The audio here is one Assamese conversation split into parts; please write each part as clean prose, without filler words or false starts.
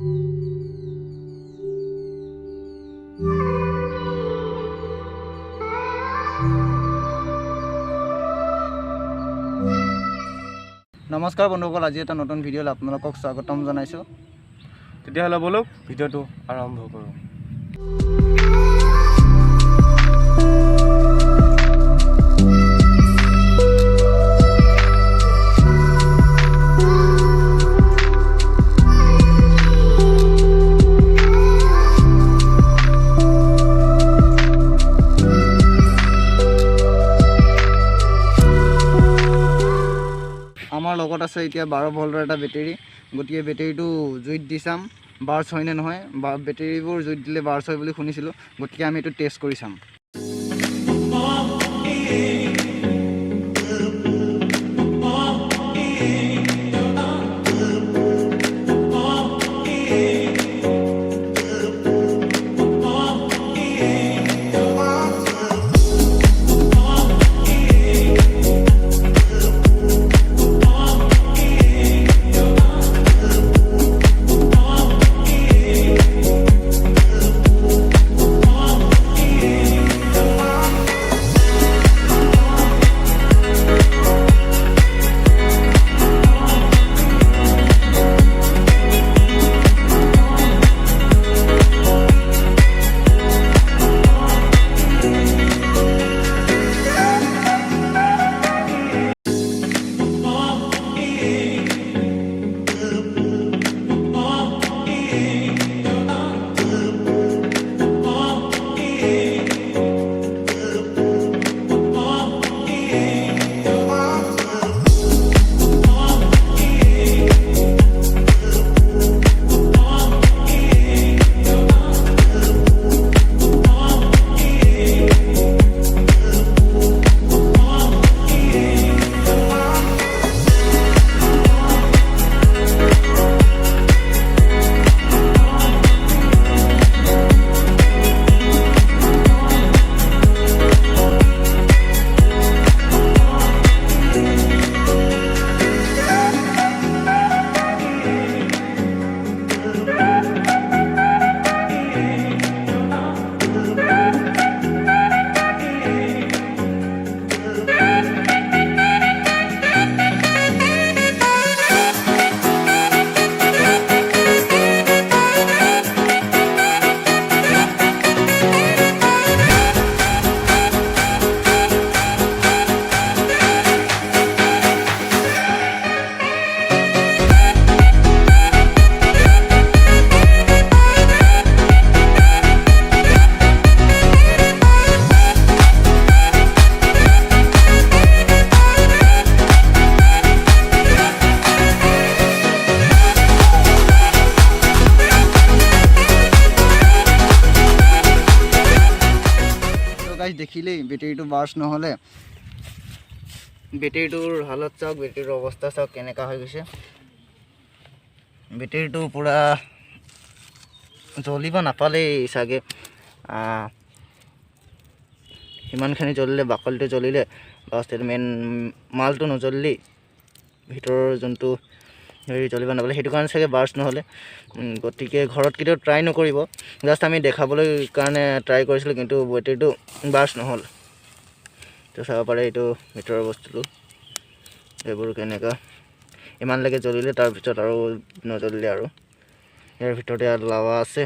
নমস্কাৰ বন্ধুসকল, আজি এটা নতুন ভিডিঅ'ত আপোনালোকক স্বাগতম জনাইছোঁ। তেতিয়াহ'লে বলক ভিডিঅ'টো আৰম্ভ কৰোঁ। আমাৰ লগত আছে এতিয়া 12 ভল্টৰ এটা বেটেৰী। গতিকে বেটেৰীটো জুইত দি চাম বাৰ্চ হয় নে নহয়। বেটেৰীবোৰ জুইত দিলে বাৰ্চ হয় বুলি শুনিছিলোঁ, গতিকে আমি এইটো টেষ্ট কৰি চাম। দেখিলেই বেটেৰীটো বাৰ্চ নহ'লে বেটেৰীটোৰ হালত চাওক, বেটেৰীটোৰ অৱস্থা চাওক কেনেকুৱা হৈ গৈছে। বেটেৰীটো পূৰা জ্বলিব নাপালেই চাগে, সিমানখিনি জ্বলিলে, বাকলিটো জ্বলিলে, বাছ মেইন মালটো নজ্বলিলেই, ভিতৰৰ যোনটো হেৰি জ্বলিব নাপালে, সেইটো কাৰণে চাগে বাৰ্চ নহ'লে। গতিকে ঘৰত কেতিয়াও ট্ৰাই নকৰিব, জাষ্ট আমি দেখাবলৈ কাৰণে ট্ৰাই কৰিছিলোঁ, কিন্তু বেটেৰীটো বাৰ্চ নহ'ল। তো চাব পাৰে এইটো ভিতৰৰ বস্তুটো, এইবোৰ কেনেকুৱা ইমানলৈকে জ্বলিলে, তাৰপিছত আৰু নজ্বলিলে। আৰু ইয়াৰ ভিতৰতে লাৱা আছে,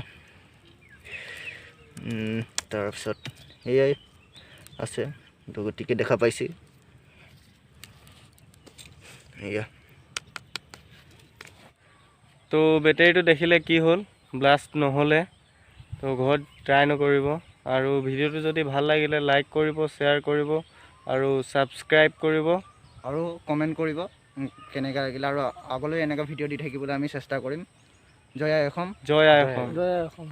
তাৰপিছত এয়াই আছে। তো গতিকে দেখা পাইছে এয়া। তো বেটেৰীটো দেখিলে কি হ'ল, ব্লাষ্ট নহ'লে। তো ঘৰত ট্ৰাই নকৰিব, আৰু ভিডিঅ'টো যদি ভাল লাগিলে লাইক কৰিব, শ্বেয়াৰ কৰিব, আৰু ছাবস্ক্ৰাইব কৰিব, আৰু কমেণ্ট কৰিব কেনেকুৱা লাগিলে। আৰু আগলৈ এনেকুৱা ভিডিঅ' দি থাকিবলৈ আমি চেষ্টা কৰিম। জয় আই অসম। জয় আই অসম।